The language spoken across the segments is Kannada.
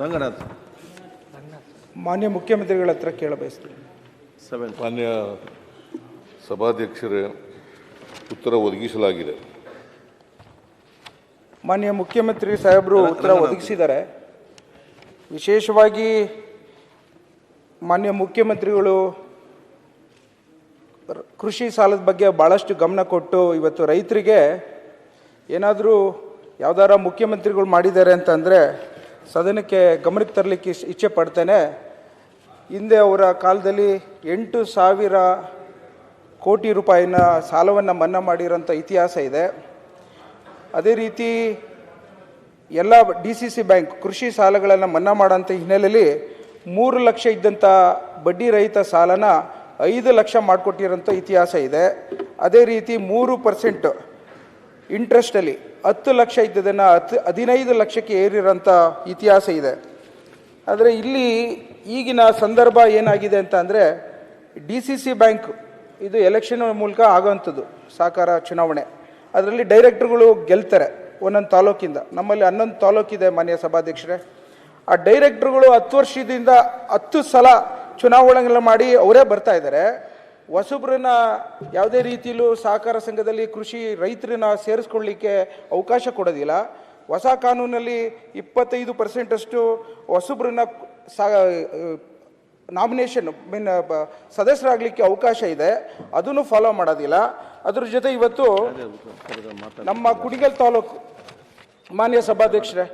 ರಂಗನಾಥ್. ಮಾನ್ಯ ಮುಖ್ಯಮಂತ್ರಿಗಳ ಹತ್ರ ಕೇಳಬಯಸ್ತೀನಿ. ಮಾನ್ಯ ಸಭಾಧ್ಯಕ್ಷರೇ, ಉತ್ತರ ಒದಗಿಸಲಾಗಿದೆ. ಮಾನ್ಯ ಮುಖ್ಯಮಂತ್ರಿ ಸಾಹೇಬರು ಉತ್ತರ ಒದಗಿಸಿದ್ದಾರೆ. ವಿಶೇಷವಾಗಿ ಮಾನ್ಯ ಮುಖ್ಯಮಂತ್ರಿಗಳು ಕೃಷಿ ಸಾಲದ ಬಗ್ಗೆ ಭಾಳಷ್ಟು ಗಮನ ಕೊಟ್ಟು ಇವತ್ತು ರೈತರಿಗೆ ಏನಾದರೂ ಯಾವ್ದಾರ ಮುಖ್ಯಮಂತ್ರಿಗಳು ಮಾಡಿದ್ದಾರೆ ಅಂತಂದರೆ ಸದನಕ್ಕೆ ಗಮನಕ್ಕೆ ತರಲಿಕ್ಕೆ ಇಚ್ಛೆ ಪಡ್ತೇನೆ. ಹಿಂದೆ ಅವರ ಕಾಲದಲ್ಲಿ 8,000 ಕೋಟಿ ರೂಪಾಯಿನ ಸಾಲವನ್ನು ಮನ್ನಾ ಮಾಡಿರೋಂಥ ಇತಿಹಾಸ ಇದೆ. ಅದೇ ರೀತಿ ಎಲ್ಲ DCC ಬ್ಯಾಂಕ್ ಕೃಷಿ ಸಾಲಗಳನ್ನು ಮನ್ನಾ ಮಾಡೋಂಥ ಹಿನ್ನೆಲೆಯಲ್ಲಿ 3 ಲಕ್ಷ ಇದ್ದಂಥ ಬಡ್ಡಿ ರಹಿತ ಸಾಲನ 5 ಲಕ್ಷ ಮಾಡಿಕೊಟ್ಟಿರೋಂಥ ಇತಿಹಾಸ ಇದೆ. ಅದೇ ರೀತಿ 3% ಇಂಟ್ರೆಸ್ಟಲ್ಲಿ 10 ಲಕ್ಷ ಇದ್ದದನ್ನು 15 ಲಕ್ಷಕ್ಕೆ ಏರಿರೋಂಥ ಇತಿಹಾಸ ಇದೆ. ಆದರೆ ಇಲ್ಲಿ ಈಗಿನ ಸಂದರ್ಭ ಏನಾಗಿದೆ ಅಂತ ಅಂದರೆ DCC ಬ್ಯಾಂಕ್ ಇದು ಎಲೆಕ್ಷನ್ ಮೂಲಕ ಆಗೋವಂಥದ್ದು ಸಹಕಾರ ಚುನಾವಣೆ. ಅದರಲ್ಲಿ ಡೈರೆಕ್ಟ್ರುಗಳು ಗೆಲ್ತಾರೆ ಒಂದೊಂದು ತಾಲೂಕಿಂದ. ನಮ್ಮಲ್ಲಿ 11 ತಾಲೂಕಿದೆ ಮಾನ್ಯ ಸಭಾಧ್ಯಕ್ಷರೇ. ಆ ಡೈರೆಕ್ಟ್ರುಗಳು 10 ವರ್ಷದಿಂದ 10 ಸಲ ಚುನಾವಣೆಗಳನ್ನ ಮಾಡಿ ಅವರೇ ಬರ್ತಾ ಇದ್ದಾರೆ. ಹೊಸಬ್ರನ್ನ ಯಾವುದೇ ರೀತಿಯಲ್ಲೂ ಸಹಕಾರ ಸಂಘದಲ್ಲಿ ಕೃಷಿ ರೈತರನ್ನ ಸೇರಿಸ್ಕೊಳ್ಳಿಕ್ಕೆ ಅವಕಾಶ ಕೊಡೋದಿಲ್ಲ. ಹೊಸ ಕಾನೂನಲ್ಲಿ 25% ಹೊಸಬ್ರನ್ನ ನಾಮಿನೇಷನ್ ಸದಸ್ಯರಾಗಲಿಕ್ಕೆ ಅವಕಾಶ ಇದೆ. ಅದನ್ನು ಫಾಲೋ ಮಾಡೋದಿಲ್ಲ. ಅದ್ರ ಜೊತೆ ಇವತ್ತು ನಮ್ಮ ಕುಣಿಗಲ್ ತಾಲೂಕು ಮಾನ್ಯ ಸಭಾಧ್ಯಕ್ಷರೇ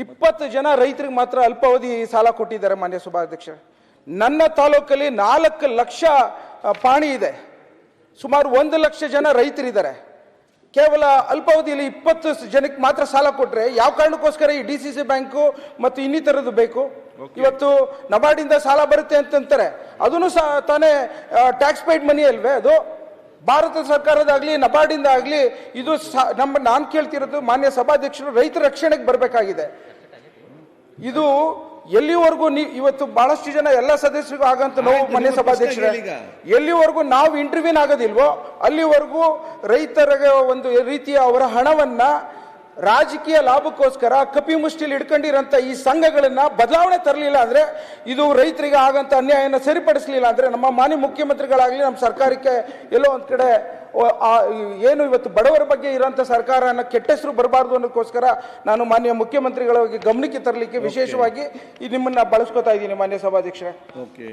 20 ಜನ ರೈತರಿಗೆ ಮಾತ್ರ ಅಲ್ಪಾವಧಿ ಸಾಲ ಕೊಟ್ಟಿದ್ದಾರೆ ಮಾನ್ಯ ಸಭಾಧ್ಯಕ್ಷರೇ. ನನ್ನ ತಾಲೂಕಲ್ಲಿ 4 ಲಕ್ಷ ಪಾಣಿ ಇದೆ. ಸುಮಾರು 1 ಲಕ್ಷ ಜನ ರೈತರಿದ್ದಾರೆ. ಕೇವಲ ಅಲ್ಪಾವಧಿಯಲ್ಲಿ 20 ಜನಕ್ಕೆ ಮಾತ್ರ ಸಾಲ ಕೊಟ್ಟರೆ ಯಾವ ಕಾರಣಕ್ಕೋಸ್ಕರ ಈ DCC ಬ್ಯಾಂಕು ಮತ್ತು ಇನ್ನಿತರದ್ದು ಬೇಕು? ಇವತ್ತು ನಬಾರ್ಡಿಂದ ಸಾಲ ಬರುತ್ತೆ ಅಂತಂತಾರೆ. ಅದನ್ನು ಸಹ ತಾನೇ ಟ್ಯಾಕ್ಸ್ ಪೇಯ್ಡ್ ಮನಿ ಅಲ್ವೇ? ಅದು ಭಾರತ ಸರ್ಕಾರದಾಗಲಿ ನಬಾರ್ಡಿಂದ ಆಗಲಿ ಇದು ನಾನು ಕೇಳ್ತಿರೋದು ಮಾನ್ಯ ಸಭಾಧ್ಯಕ್ಷರು ರೈತರ ರಕ್ಷಣೆಗೆ ಬರಬೇಕಾಗಿದೆ. ಇದು ಎಲ್ಲಿವರೆಗೂ ಇವತ್ತು ಬಹಳಷ್ಟು ಜನ ಎಲ್ಲ ಸದಸ್ಯರಿಗೂ ಆಗಂತ ನೋವು ಮಾನ್ಯ ಸಭಾಧ್ಯಕ್ಷರೇ, ಎಲ್ಲಿವರೆಗೂ ನಾವು ಇಂಟರ್ವ್ಯೂನ್ ಆಗೋದಿಲ್ವೋ ಅಲ್ಲಿವರೆಗೂ ರೈತರಿಗೆ ಒಂದು ರೀತಿಯ ಅವರ ಹಣವನ್ನ ರಾಜಕೀಯ ಲಾಭಕ್ಕೋಸ್ಕರ ಕಪಿ ಮುಷ್ಟಿಲಿ ಇಟ್ಕೊಂಡಿರೋಂಥ ಈ ಸಂಘಗಳನ್ನ ಬದಲಾವಣೆ ತರಲಿಲ್ಲ ಅಂದ್ರೆ, ಇದು ರೈತರಿಗೆ ಆಗಂತ ಅನ್ಯಾಯನ ಸರಿಪಡಿಸಲಿಲ್ಲ ಅಂದ್ರೆ ನಮ್ಮ ಮಾನ್ಯ ಮುಖ್ಯಮಂತ್ರಿಗಳಾಗಲಿ ನಮ್ಮ ಸರ್ಕಾರಕ್ಕೆ ಎಲ್ಲೋ ಒಂದ್ ಕಡೆ ಏನು ಇವತ್ತು ಬಡವರ ಬಗ್ಗೆ ಇರೋಂಥ ಸರ್ಕಾರನ ಕೆಟ್ಟ ಹೆಸರು ಬರಬಾರ್ದು ಅನ್ನೋದಕ್ಕೋಸ್ಕರ ನಾನು ಮಾನ್ಯ ಮುಖ್ಯಮಂತ್ರಿಗಳ ಗಮನಕ್ಕೆ ತರಲಿಕ್ಕೆ ವಿಶೇಷವಾಗಿ ನಿಮ್ಮನ್ನ ಬಳಸ್ಕೊತಾ ಇದ್ದೀನಿ ಮಾನ್ಯ ಸಭಾಧ್ಯಕ್ಷರೇ.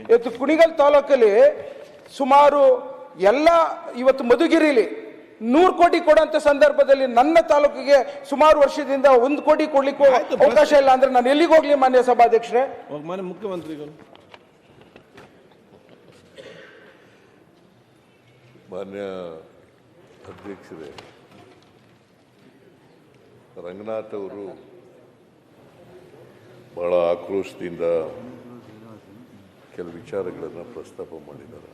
ಇವತ್ತು ಕುಣಿಗಲ್ ತಾಲೂಕಲ್ಲಿ ಸುಮಾರು ಎಲ್ಲ ಇವತ್ತು ಮಧುಗಿರಿಲಿ 100 ಕೋಟಿ ಕೊಡುವಂತ ಸಂದರ್ಭದಲ್ಲಿ ನನ್ನ ತಾಲೂಕಿಗೆ ಸುಮಾರು ವರ್ಷದಿಂದ 1 ಕೋಟಿ ಕೊಡ್ಲಿಕ್ಕೂ ಅವಕಾಶ ಇಲ್ಲ ಅಂದ್ರೆ ನಾನು ಎಲ್ಲಿಗೆ ಹೋಗ್ಲಿ ಮಾನ್ಯ ಸಭಾಧ್ಯಕ್ಷರೇ? ಮಾನ್ಯ ಮುಖ್ಯಮಂತ್ರಿಗಳು. ಮಾನ್ಯ ಅಧ್ಯಕ್ಷರೇ, ರಂಗನಾಥ್ ಅವರು ಬಹಳ ಆಕ್ರೋಶದಿಂದ ಕೆಲವು ವಿಚಾರಗಳನ್ನು ಪ್ರಸ್ತಾಪ ಮಾಡಿದ್ದಾರೆ.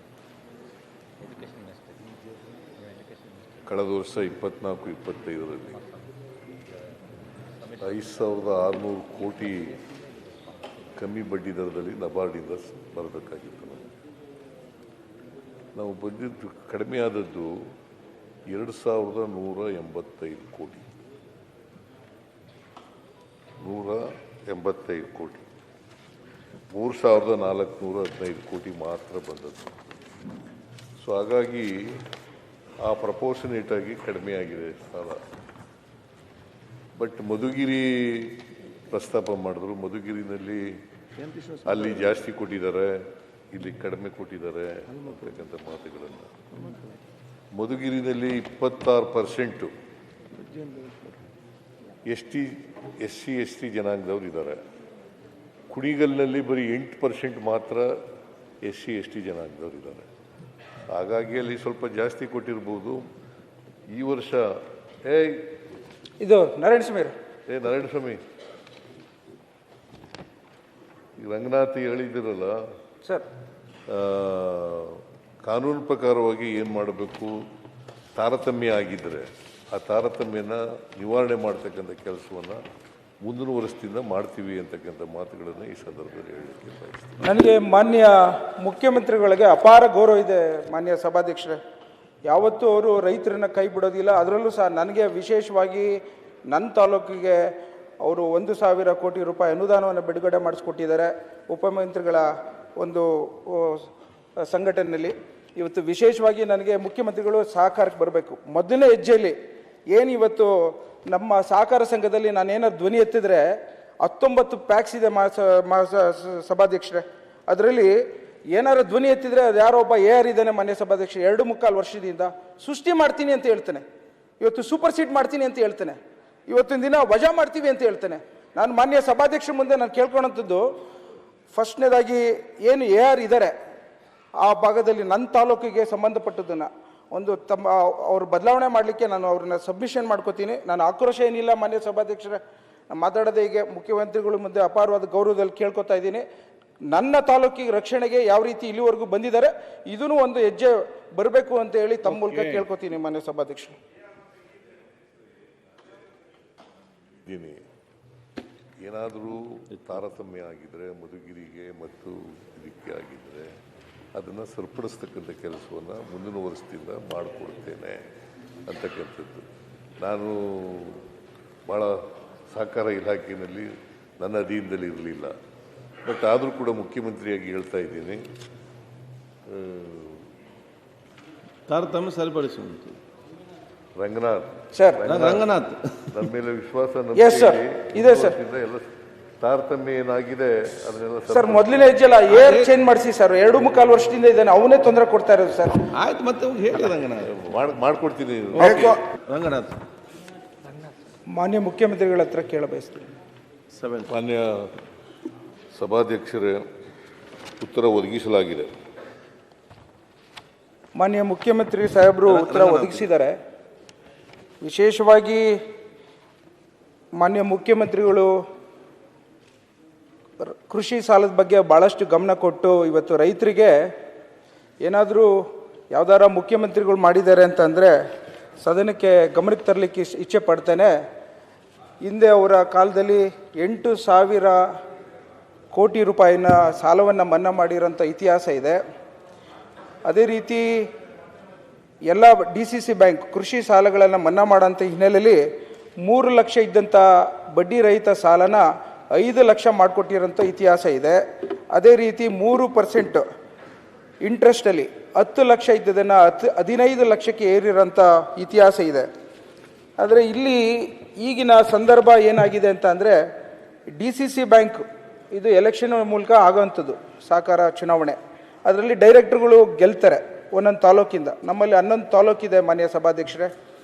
ಕಳೆದ ವರ್ಷ 24-25ರಲ್ಲಿ 5,600 ಕೋಟಿ ಕಮ್ಮಿ ಬಡ್ಡಿ ದರದಲ್ಲಿ ನಬಾರ್ಡಿಂದ ಬರಬೇಕಾಗಿತ್ತು. ನಾವು ಬಂದಿದ್ದು ಕಡಿಮೆ ಆದದ್ದು 2,185 ಕೋಟಿ 185 ಕೋಟಿ 3,415 ಕೋಟಿ ಮಾತ್ರ ಬಂದದ್ದು. ಸೊ ಹಾಗಾಗಿ ಆ ಪ್ರಪೋರ್ಷನೇಟ್ ಆಗಿ ಕಡಿಮೆ ಆಗಿದೆ ಸಾಲ. ಬಟ್ ಮಧುಗಿರಿ ಪ್ರಸ್ತಾಪ ಮಾಡಿದ್ರು. ಮಧುಗಿರಿನಲ್ಲಿ ಅಲ್ಲಿ ಜಾಸ್ತಿ ಕೊಟ್ಟಿದ್ದಾರೆ, ಇಲ್ಲಿ ಕಡಿಮೆ ಕೊಟ್ಟಿದ್ದಾರೆ ಅಂತಕ್ಕಂಥ ಮಾತುಗಳನ್ನು. ಮಧುಗಿರಿನಲ್ಲಿ 26% SC/ST ಜನಾಂಗದವರು ಇದ್ದಾರೆ. ಕುಣಿಗಲ್ನಲ್ಲಿ ಬರೀ 8% ಮಾತ್ರ SC/ST ಜನಾಂಗದವರು ಇದ್ದಾರೆ. ಹಾಗಾಗಿ ಅಲ್ಲಿ ಸ್ವಲ್ಪ ಜಾಸ್ತಿ ಕೊಟ್ಟಿರ್ಬೋದು. ಈ ವರ್ಷ ಇದು ನಾರಾಯಣಸ್ವಾಮಿ ನಾರಾಯಣಸ್ವಾಮಿ ರಂಗನಾಥ್ ಹೇಳಿದಿರಲ್ಲ ಸರ್, ಕಾನೂನು ಪ್ರಕಾರವಾಗಿ ಏನು ಮಾಡಬೇಕು, ತಾರತಮ್ಯ ಆಗಿದ್ದರೆ ಆ ತಾರತಮ್ಯನ ನಿವಾರಣೆ ಮಾಡ್ತಕ್ಕಂಥ ಕೆಲಸವನ್ನು ಮುಂದಿನ ವರ್ಷದಿಂದ ಮಾಡ್ತೀವಿ ಅಂತಕ್ಕಂಥ ಮಾತುಗಳನ್ನು ಈ ಸಂದರ್ಭದಲ್ಲಿ ಹೇಳಲಿಕ್ಕೆ ಬಯಸ್ತೀನಿ. ನನಗೆ ಮಾನ್ಯ ಮುಖ್ಯಮಂತ್ರಿಗಳಿಗೆ ಅಪಾರ ಗೌರವ ಇದೆ ಮಾನ್ಯ ಸಭಾಧ್ಯಕ್ಷರೇ. ಯಾವತ್ತೂ ಅವರು ರೈತರನ್ನ ಕೈ ಬಿಡೋದಿಲ್ಲ. ಅದರಲ್ಲೂ ಸಹ ನನಗೆ ವಿಶೇಷವಾಗಿ ನನ್ನ ತಾಲೂಕಿಗೆ ಅವರು 1,000 ಕೋಟಿ ರೂಪಾಯಿ ಅನುದಾನವನ್ನು ಬಿಡುಗಡೆ ಮಾಡಿಸ್ಕೊಟ್ಟಿದ್ದಾರೆ ಉಪಮುಖ್ಯಮಂತ್ರಿಗಳ ಒಂದು ಸಂಘಟನೆಯಲ್ಲಿ. ಇವತ್ತು ವಿಶೇಷವಾಗಿ ನನಗೆ ಮುಖ್ಯಮಂತ್ರಿಗಳು ಸಹಕಾರಕ್ಕೆ ಬರಬೇಕು. ಮೊದಲನೇ ಹೆಜ್ಜೆಯಲ್ಲಿ ಏನು ಇವತ್ತು ನಮ್ಮ ಸಹಕಾರ ಸಂಘದಲ್ಲಿ ನಾನೇನಾದ್ರು ಧ್ವನಿ ಎತ್ತಿದ್ರೆ 19 ಪ್ಯಾಕ್ಸ್ ಇದೆ ಸಭಾಧ್ಯಕ್ಷರೇ. ಅದರಲ್ಲಿ ಏನಾರು ಧ್ವನಿ ಎತ್ತಿದ್ರೆ ಅದು ಯಾರೋ ಒಬ್ಬ AR ಇದ್ದಾನೆ ಮಾನ್ಯ ಸಭಾಧ್ಯಕ್ಷ, 2.25 ವರ್ಷದಿಂದ ಸೃಷ್ಟಿ ಮಾಡ್ತೀನಿ ಅಂತ ಹೇಳ್ತಾನೆ, ಇವತ್ತು ಸೂಪರ್ ಸೀಟ್ ಮಾಡ್ತೀನಿ ಅಂತ ಹೇಳ್ತಾನೆ, ಇವತ್ತಿನ ದಿನ ವಜಾ ಮಾಡ್ತೀವಿ ಅಂತ ಹೇಳ್ತಾನೆ. ನಾನು ಮಾನ್ಯ ಸಭಾಧ್ಯಕ್ಷರ ಮುಂದೆ ನಾನು ಕೇಳ್ಕೊಳ್ಳೋಂಥದ್ದು, ಫಸ್ಟ್ನೇದಾಗಿ ಏನು AR ಇದ್ದಾರೆ ಆ ಭಾಗದಲ್ಲಿ ನನ್ನ ತಾಲೂಕಿಗೆ ಸಂಬಂಧಪಟ್ಟದನ್ನು ಒಂದು ಅವ್ರು ಬದಲಾವಣೆ ಮಾಡಲಿಕ್ಕೆ ನಾನು ಅವ್ರನ್ನ ಸಬ್ಮಿಷನ್ ಮಾಡ್ಕೋತೀನಿ. ನಾನು ಆಕ್ರೋಶ ಏನಿಲ್ಲ ಮಾನ್ಯ ಸಭಾಧ್ಯಕ್ಷರೇ, ನಾನು ಮಾತಾಡೋದೇ ಈಗ ಮುಖ್ಯಮಂತ್ರಿಗಳ ಮುಂದೆ ಅಪಾರವಾದ ಗೌರವದಲ್ಲಿ ಕೇಳ್ಕೊತಾ ಇದ್ದೀನಿ. ನನ್ನ ತಾಲೂಕಿಗೆ ರಕ್ಷಣೆಗೆ ಯಾವ ರೀತಿ ಇಲ್ಲಿವರೆಗೂ ಬಂದಿದ್ದಾರೆ ಇದೂ ಒಂದು ಹೆಜ್ಜೆ ಬರಬೇಕು ಅಂತ ಹೇಳಿ ತಮ್ಮ ಮೂಲಕ ಕೇಳ್ಕೊತೀನಿ ಮಾನ್ಯ ಸಭಾಧ್ಯಕ್ಷರು. ಏನಾದರೂ ತಾರತಮ್ಯ ಆಗಿದ್ರೆ ಮಧುಗಿರಿಗೆ ಮತ್ತು ಇದಕ್ಕೆ ಆಗಿದ್ರೆ ಅದನ್ನು ಸರಿಪಡಿಸ್ತಕ್ಕಂಥ ಕೆಲಸವನ್ನು ಮುಂದಿನ ವರ್ಷದಿಂದ ಮಾಡಿಕೊಡ್ತೇನೆ ಅಂತಕ್ಕಂಥದ್ದು. ನಾನು ಭಾಳ ಸಹಕಾರ ಇಲಾಖೆಯಲ್ಲಿ ನನ್ನ ಅಧೀನದಲ್ಲಿ ಇರಲಿಲ್ಲ, ಬಟ್ ಆದರೂ ಕೂಡ ಮುಖ್ಯಮಂತ್ರಿಯಾಗಿ ಹೇಳ್ತಾ ಇದ್ದೀನಿ, ತಾರತಮ್ಯ ಸರಿಪಡಿಸುವಂತ ರಂಗನಾಥ್ ಸರ್, ರಂಗನಾಥ್ ನನ್ನ ಮೇಲೆ ವಿಶ್ವಾಸ ಇದೆ ಸರ್. ಎಲ್ಲ ತಾರತಮ್ಯ ಏನಾಗಿದೆ ಅದನ್ನೆಲ್ಲ ಸರ್ ಮೊದಲನೇ ಹೆಜ್ಜೆಲ್ಲ ಏರ್ ಚೇಂಜ್ ಮಾಡಿಸಿ ಸರ್, 2.25 ವರ್ಷದಿಂದ ಇದ್ದಾನೆ, ಅವನೇ ತೊಂದರೆ ಕೊಡ್ತಾ ಇರೋದು ಸರ್. ಆಯ್ತು, ಮತ್ತೆ ಹೇಳಿ ರಂಗನಾಥ್ ಮಾಡ್ಕೊಡ್ತೀನಿ. ರಂಗನಾಥ್ ಮಾನ್ಯ ಮುಖ್ಯಮಂತ್ರಿಗಳ ಹತ್ರ ಕೇಳಬಯಸ್ತೀನಿ. ಮಾನ್ಯ ಸಭಾಧ್ಯಕ್ಷರೇ, ಉತ್ತರ ಒದಗಿಸಲಾಗಿದೆ. ಮಾನ್ಯ ಮುಖ್ಯಮಂತ್ರಿ ಸಾಹೇಬರು ಉತ್ತರ ಒದಗಿಸಿದ್ದಾರೆ. ವಿಶೇಷವಾಗಿ ಮಾನ್ಯ ಮುಖ್ಯಮಂತ್ರಿಗಳು ಕೃಷಿ ಸಾಲದ ಬಗ್ಗೆ ಭಾಳಷ್ಟು ಗಮನ ಕೊಟ್ಟು ಇವತ್ತು ರೈತರಿಗೆ ಏನಾದರೂ ಯಾವ್ದಾರ ಮುಖ್ಯಮಂತ್ರಿಗಳು ಮಾಡಿದ್ದಾರೆ ಅಂತಂದರೆ ಸದನಕ್ಕೆ ಗಮನಕ್ಕೆ ತರಲಿಕ್ಕೆ ಇಚ್ಛೆ ಪಡ್ತೇನೆ. ಹಿಂದೆ ಅವರ ಕಾಲದಲ್ಲಿ 8,000 ಕೋಟಿ ರೂಪಾಯಿನ ಸಾಲವನ್ನು ಮನ್ನಾ ಮಾಡಿರೋಂಥ ಇತಿಹಾಸ ಇದೆ. ಅದೇ ರೀತಿ ಎಲ್ಲ DCC ಬ್ಯಾಂಕ್ ಕೃಷಿ ಸಾಲಗಳನ್ನು ಮನ್ನಾ ಮಾಡೋಂಥ ಹಿನ್ನೆಲೆಯಲ್ಲಿ 3 ಲಕ್ಷ ಇದ್ದಂಥ ಬಡ್ಡಿ ರಹಿತ ಸಾಲನ 5 ಲಕ್ಷ ಮಾಡಿಕೊಟ್ಟಿರೋಂಥ ಇತಿಹಾಸ ಇದೆ. ಅದೇ ರೀತಿ 3% ಇಂಟ್ರೆಸ್ಟಲ್ಲಿ 10 ಲಕ್ಷ ಇದ್ದದನ್ನು 15 ಲಕ್ಷಕ್ಕೆ ಏರಿರೋಂಥ ಇತಿಹಾಸ ಇದೆ. ಆದರೆ ಇಲ್ಲಿ ಈಗಿನ ಸಂದರ್ಭ ಏನಾಗಿದೆ ಅಂತ ಅಂದರೆ, DCC ಬ್ಯಾಂಕ್ ಇದು ಎಲೆಕ್ಷನ್ ಮೂಲಕ ಆಗೋವಂಥದ್ದು ಸಹಕಾರ ಚುನಾವಣೆ, ಅದರಲ್ಲಿ ಡೈರೆಕ್ಟರ್ಗಳು ಗೆಲ್ತಾರೆ ಒಂದೊಂದು ತಾಲೂಕಿಂದ. ನಮ್ಮಲ್ಲಿ 11 ತಾಲೂಕಿದೆ ಮಾನ್ಯ ಸಭಾಧ್ಯಕ್ಷರೇ.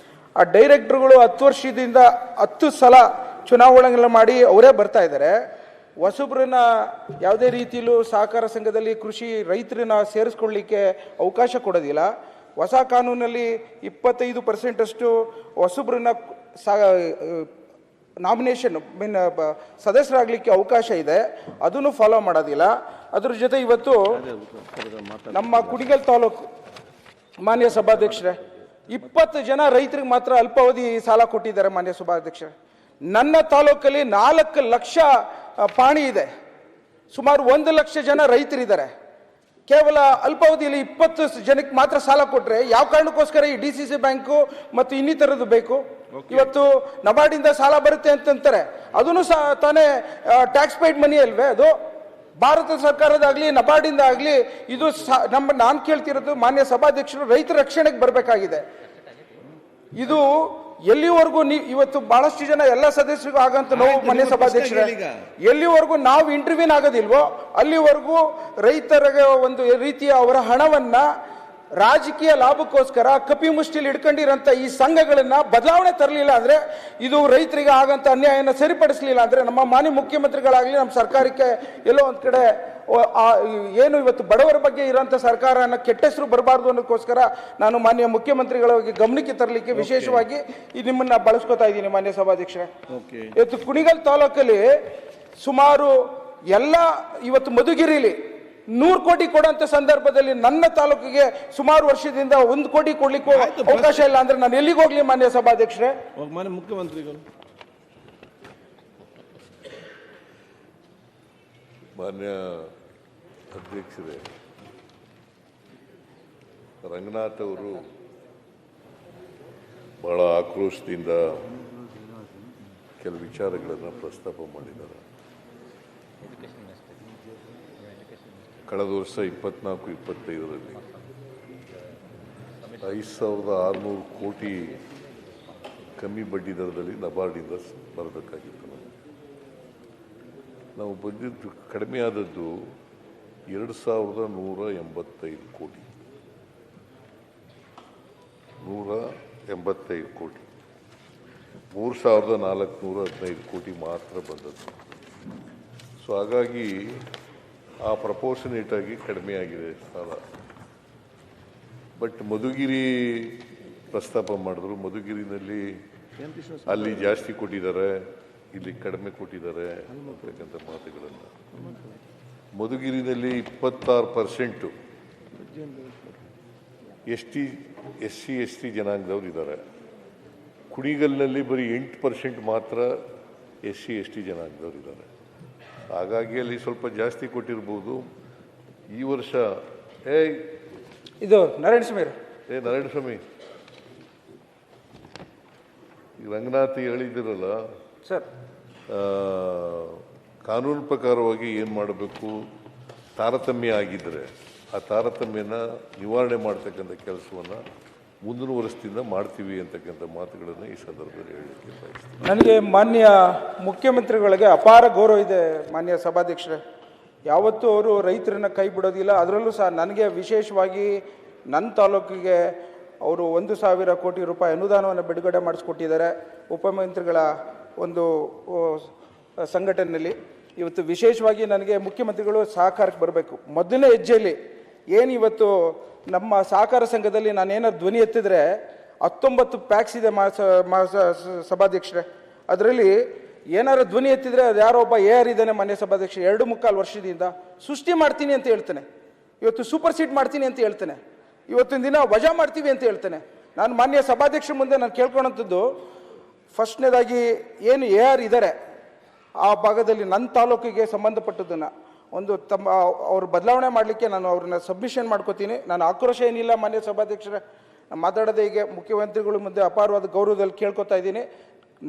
ಆ ಡೈರೆಕ್ಟರ್ಗಳು 10 ವರ್ಷದಿಂದ 10 ಸಲ ಚುನಾವಣೆಗಳನ್ನ ಮಾಡಿ ಅವರೇ ಬರ್ತಾ ಇದ್ದಾರೆ. ಹೊಸಬ್ರನ್ನ ಯಾವುದೇ ರೀತಿಯಲ್ಲೂ ಸಹಕಾರ ಸಂಘದಲ್ಲಿ ಕೃಷಿ ರೈತರನ್ನ ಸೇರಿಸ್ಕೊಳ್ಳಿಕ್ಕೆ ಅವಕಾಶ ಕೊಡೋದಿಲ್ಲ. ಹೊಸ ಕಾನೂನಲ್ಲಿ 25% ಅಷ್ಟು ಹೊಸಬ್ರನ್ನ ನಾಮಿನೇಷನ್ ಸದಸ್ಯರಾಗಲಿಕ್ಕೆ ಅವಕಾಶ ಇದೆ, ಅದನ್ನು ಫಾಲೋ ಮಾಡೋದಿಲ್ಲ. ಅದ್ರ ಜೊತೆ ಇವತ್ತು ನಮ್ಮ ಕುಣಿಗಲ್ ತಾಲೂಕು ಮಾನ್ಯ ಸಭಾಧ್ಯಕ್ಷರೇ 20 ಜನ ರೈತರಿಗೆ ಮಾತ್ರ ಅಲ್ಪಾವಧಿ ಸಾಲ ಕೊಟ್ಟಿದ್ದಾರೆ ಮಾನ್ಯ ಸಭಾಧ್ಯಕ್ಷರೇ. ನನ್ನ ತಾಲೂಕಲ್ಲಿ 4 ಲಕ್ಷ ಪಾಣಿ ಇದೆ, ಸುಮಾರು 1 ಲಕ್ಷ ಜನ ರೈತರಿದ್ದಾರೆ. ಕೇವಲ ಅಲ್ಪಾವಧಿಯಲ್ಲಿ 20 ಜನಕ್ಕೆ ಮಾತ್ರ ಸಾಲ ಕೊಟ್ಟರೆ ಯಾವ ಕಾರಣಕ್ಕೋಸ್ಕರ ಈ DCC ಬ್ಯಾಂಕು ಮತ್ತು ಇನ್ನಿತರದ್ದು ಬೇಕು? ಇವತ್ತು ನಬಾರ್ಡಿಂದ ಸಾಲ ಬರುತ್ತೆ ಅಂತಂತಾರೆ, ಅದನ್ನು ತಾನೇ ಟ್ಯಾಕ್ಸ್ ಪೇಯ್ಡ್ ಮನಿ ಅಲ್ವೇ? ಅದು ಭಾರತ ಸರ್ಕಾರದಾಗಲಿ ನಬಾರ್ಡಿಂದ ಆಗಲಿ ಇದು ನಾನು ಕೇಳ್ತಿರೋದು ಮಾನ್ಯ ಸಭಾಧ್ಯಕ್ಷರು ರೈತರ ರಕ್ಷಣೆಗೆ ಬರಬೇಕಾಗಿದೆ. ಇದು ಎಲ್ಲಿವರೆಗೂ ಇವತ್ತು ಬಹಳಷ್ಟು ಜನ ಎಲ್ಲ ಸದಸ್ಯರಿಗೂ ಆಗಂತ ನೋವು ಮಾನ್ಯ ಸಭಾಧ್ಯಕ್ಷರೇ, ಎಲ್ಲಿವರೆಗೂ ನಾವು ಇಂಟರ್ವ್ಯೂನ್ ಆಗೋದಿಲ್ವೋ ಅಲ್ಲಿವರೆಗೂ ರೈತರಿಗೆ ಒಂದು ರೀತಿಯ ಅವರ ಹಣವನ್ನ ರಾಜಕೀಯ ಲಾಭಕ್ಕೋಸ್ಕರ ಕಪಿಮುಷ್ಟಿಲಿ ಇಟ್ಕೊಂಡಿರೋಂಥ ಈ ಸಂಘಗಳನ್ನ ಬದಲಾವಣೆ ತರಲಿಲ್ಲ ಅಂದ್ರೆ, ಇದು ರೈತರಿಗೆ ಆಗಂತ ಅನ್ಯಾಯನ ಸರಿಪಡಿಸಲಿಲ್ಲ ಅಂದ್ರೆ ನಮ್ಮ ಮಾನ್ಯ ಮುಖ್ಯಮಂತ್ರಿಗಳಾಗಲಿ ನಮ್ಮ ಸರ್ಕಾರಕ್ಕೆ ಎಲ್ಲೋ ಒಂದ್ ಕಡೆ ಏನು ಇವತ್ತು ಬಡವರ ಬಗ್ಗೆ ಇರೋಂಥ ಸರ್ಕಾರನ ಕೆಟ್ಟ ಹೆಸರು ಬರಬಾರ್ದು ಅನ್ನೋದಕ್ಕೋಸ್ಕರ ನಾನು ಮಾನ್ಯ ಮುಖ್ಯಮಂತ್ರಿಗಳಿಗೆ ಗಮನಕ್ಕೆ ತರಲಿಕ್ಕೆ ವಿಶೇಷವಾಗಿ ನಿಮ್ಮನ್ನ ಬಳಸ್ಕೊತಾ ಇದ್ದೀನಿ ಮಾನ್ಯ ಸಭಾಧ್ಯಕ್ಷರೇ. ಇವತ್ತು ಕುಣಿಗಲ್ ತಾಲೂಕಲ್ಲಿ ಸುಮಾರು ಎಲ್ಲ ಇವತ್ತು ಮಧುಗಿರಿಲಿ 100 ಕೋಟಿ ಕೊಡುವಂತ ಸಂದರ್ಭದಲ್ಲಿ ನನ್ನ ತಾಲೂಕಿಗೆ ಸುಮಾರು ವರ್ಷದಿಂದ 1 ಕೋಟಿ ಕೊಡ್ಲಿಕ್ಕೆ ಅವಕಾಶ ಇಲ್ಲ ಅಂದ್ರೆ ನಾನು ಎಲ್ಲಿಗೆ ಹೋಗ್ಲಿ ಮಾನ್ಯ ಸಭಾಧ್ಯಕ್ಷರೇ? ಮಾನ್ಯ ಮುಖ್ಯಮಂತ್ರಿಗಳು, ಮಾನ್ಯ ಅಧ್ಯಕ್ಷರೇ, ರಂಗನಾಥ್ ಅವರು ಬಹಳ ಆಕ್ರೋಶದಿಂದ ಕೆಲವು ವಿಚಾರಗಳನ್ನು ಪ್ರಸ್ತಾಪ ಮಾಡಿದ್ದಾರೆ. ಕಳೆದ ವರ್ಷ 24-25ರಲ್ಲಿ 5,600 ಕೋಟಿ ಕಮ್ಮಿ ಬಡ್ಡಿ ದರದಲ್ಲಿ ನಬಾರ್ಡಿಂದ ಬರಬೇಕಾಗಿತ್ತು. ನಾವು ಬಂದಿದ್ದು ಕಡಿಮೆ ಆದದ್ದು 2,185 ಕೋಟಿ 185 ಕೋಟಿ 3,415 ಕೋಟಿ ಮಾತ್ರ ಬಂದದ್ದು. ಸೊ ಹಾಗಾಗಿ ಆ ಪ್ರಪೋರ್ಷನೇಟ್ ಆಗಿ ಕಡಿಮೆ ಆಗಿದೆ ಸಾಲ. ಬಟ್ ಮಧುಗಿರಿ ಪ್ರಸ್ತಾಪ ಮಾಡಿದ್ರು. ಮಧುಗಿರಿನಲ್ಲಿ ಅಲ್ಲಿ ಜಾಸ್ತಿ ಕೊಟ್ಟಿದ್ದಾರೆ, ಇಲ್ಲಿ ಕಡಿಮೆ ಕೊಟ್ಟಿದ್ದಾರೆ ಅಂತಕ್ಕಂಥ ಮಾತುಗಳನ್ನು. ಮಧುಗಿರಿನಲ್ಲಿ 26% SC ಜನಾಂಗದವ್ರು ಇದ್ದಾರೆ. ಕುಣಿಗಲ್ನಲ್ಲಿ ಬರೀ 8% ಮಾತ್ರ SC ಜನಾಂಗದವ್ರು ಇದ್ದಾರೆ. ಹಾಗಾಗಿ ಅಲ್ಲಿ ಸ್ವಲ್ಪ ಜಾಸ್ತಿ ಕೊಟ್ಟಿರ್ಬೋದು. ಈ ವರ್ಷ ಇದು ನಾರಾಯಣಸ್ವಾಮಿ ಈಗ ರಂಗನಾಥ್ ಹೇಳಿದಿರಲ್ಲ ಸರ್, ಕಾನೂನು ಪ್ರಕಾರವಾಗಿ ಏನು ಮಾಡಬೇಕು, ತಾರತಮ್ಯ ಆಗಿದ್ದರೆ ಆ ತಾರತಮ್ಯನ ನಿವಾರಣೆ ಮಾಡ್ತಕ್ಕಂಥ ಕೆಲಸವನ್ನು ಮುಂದಿನ ವರ್ಷದಿಂದ ಮಾಡ್ತೀವಿ ಅಂತಕ್ಕಂಥ ಮಾತುಗಳನ್ನು ಈ ಸಂದರ್ಭದಲ್ಲಿ ಹೇಳಲಿಕ್ಕೆ ಬಯಸ್ತೀನಿ. ನನಗೆ ಮಾನ್ಯ ಮುಖ್ಯಮಂತ್ರಿಗಳಿಗೆ ಅಪಾರ ಗೌರವ ಇದೆ ಮಾನ್ಯ ಸಭಾಧ್ಯಕ್ಷರೇ. ಯಾವತ್ತೂ ಅವರು ರೈತರನ್ನ ಕೈ ಬಿಡೋದಿಲ್ಲ. ಅದರಲ್ಲೂ ಸಹ ನನಗೆ ವಿಶೇಷವಾಗಿ ನನ್ನ ತಾಲೂಕಿಗೆ ಅವರು 1,000 ಕೋಟಿ ರೂಪಾಯಿ ಅನುದಾನವನ್ನು ಬಿಡುಗಡೆ ಮಾಡಿಸ್ಕೊಟ್ಟಿದ್ದಾರೆ ಉಪಮುಖ್ಯಮಂತ್ರಿಗಳ ಒಂದು ಸಂಘಟನೆಯಲ್ಲಿ. ಇವತ್ತು ವಿಶೇಷವಾಗಿ ನನಗೆ ಮುಖ್ಯಮಂತ್ರಿಗಳು ಸಹಕಾರಕ್ಕೆ ಬರಬೇಕು. ಮೊದಲನೇ ಹೆಜ್ಜೆಯಲ್ಲಿ ಏನು ಇವತ್ತು ನಮ್ಮ ಸಹಕಾರ ಸಂಘದಲ್ಲಿ ನಾನೇನಾದ್ರು ಧ್ವನಿ ಎತ್ತಿದ್ರೆ 19 ಪ್ಯಾಕ್ಸ್ ಇದೆ ಸಭಾಧ್ಯಕ್ಷರೇ. ಅದರಲ್ಲಿ ಏನಾರು ಧ್ವನಿ ಎತ್ತಿದ್ರೆ ಅದು ಯಾರೋ ಒಬ್ಬ AR ಇದ್ದಾನೆ ಮಾನ್ಯ ಸಭಾಧ್ಯಕ್ಷ, 2.25 ವರ್ಷದಿಂದ ಸೃಷ್ಟಿ ಮಾಡ್ತೀನಿ ಅಂತ ಹೇಳ್ತಾನೆ. ಇವತ್ತು ಸೂಪರ್ ಸೀಟ್ ಮಾಡ್ತೀನಿ ಅಂತ ಹೇಳ್ತಾನೆ. ಇವತ್ತಿನ ದಿನ ವಜಾ ಮಾಡ್ತೀವಿ ಅಂತ ಹೇಳ್ತಾನೆ. ನಾನು ಮಾನ್ಯ ಸಭಾಧ್ಯಕ್ಷರ ಮುಂದೆ ನಾನು ಕೇಳ್ಕೊಳ್ಳೋಂಥದ್ದು, ಫಸ್ಟ್ನೇದಾಗಿ ಏನು AR ಇದ್ದಾರೆ ಆ ಭಾಗದಲ್ಲಿ ನನ್ನ ತಾಲೂಕಿಗೆ ಸಂಬಂಧಪಟ್ಟದ್ದನ್ನು ಒಂದು ಅವ್ರು ಬದಲಾವಣೆ ಮಾಡಲಿಕ್ಕೆ ನಾನು ಅವ್ರನ್ನ ಸಬ್ಮಿಷನ್ ಮಾಡ್ಕೋತೀನಿ. ನಾನು ಆಕ್ರೋಶ ಏನಿಲ್ಲ ಮಾನ್ಯ ಸಭಾಧ್ಯಕ್ಷರೇ. ನಾನು ಮಾತಾಡೋದೇ ಈಗ ಮುಖ್ಯಮಂತ್ರಿಗಳ ಮುಂದೆ ಅಪಾರವಾದ ಗೌರವದಲ್ಲಿ ಕೇಳ್ಕೊತಾ ಇದ್ದೀನಿ.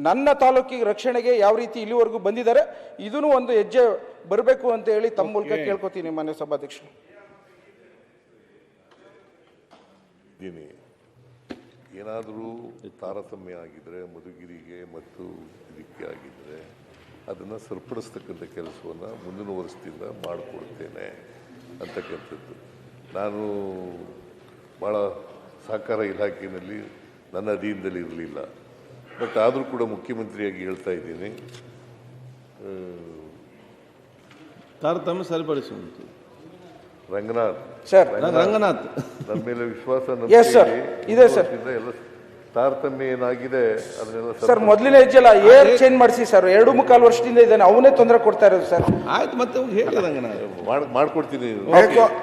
ನನ್ನ ತಾಲೂಕಿಗೆ ರಕ್ಷಣೆಗೆ ಯಾವ ರೀತಿ ಇಲ್ಲಿವರೆಗೂ ಬಂದಿದ್ದಾರೆ, ಇದೂ ಒಂದು ಹೆಜ್ಜೆ ಬರಬೇಕು ಅಂತ ಹೇಳಿ ತಮ್ಮ ಮೂಲಕ ಕೇಳ್ಕೊತೀನಿ ಮಾನ್ಯ ಸಭಾಧ್ಯಕ್ಷರು. ಏನಾದರೂ ತಾರತಮ್ಯ ಆಗಿದ್ರೆ ಮಧುಗಿರಿಗೆ ಮತ್ತು ಇದಕ್ಕೆ ಆಗಿದ್ರೆ ಅದನ್ನು ಸರಿಪಡಿಸ್ತಕ್ಕಂಥ ಕೆಲಸವನ್ನು ಮುಂದಿನ ವರ್ಷದಿಂದ ಮಾಡಿಕೊಡ್ತೇನೆ ಅಂತಕ್ಕಂಥದ್ದು. ನಾನು ಭಾಳ ಸಹಕಾರ ಇಲಾಖೆಯಲ್ಲಿ ನನ್ನ ಅಧೀನದಲ್ಲಿ ಇರಲಿಲ್ಲ. ಬಟ್ ಆದರೂ ಕೂಡ ಮುಖ್ಯಮಂತ್ರಿಯಾಗಿ ಹೇಳ್ತಾ ಇದ್ದೀನಿ, ತಾರತಮ್ಯ ಸರಿಪಡಿಸುವಂತ ರಂಗನಾಥ್ ಸರ್, ರಂಗನಾಥ್ ನಮ್ಮ ಮೇಲೆ ವಿಶ್ವಾಸ ಇದೆ ಸರ್. ಎಲ್ಲ ತಾರತಮ್ಯ ಏನಾಗಿದೆ ಅದನ್ನೆಲ್ಲ ಸರ್ ಮೊದಲನೇ ಹೆಜ್ಜೆಲ್ಲ ಏರ್ ಚೇಂಜ್ ಮಾಡಿಸಿ ಸರ್. 2.25 ವರ್ಷದಿಂದ ಇದ್ದಾನೆ, ಅವನೇ ತೊಂದರೆ ಕೊಡ್ತಾ ಇರೋದು ಸರ್. ಆಯ್ತು, ಮತ್ತೆ ಹೇಳಿ ರಂಗನಾಥ್ ಮಾಡ್ಕೊಡ್ತೀನಿ.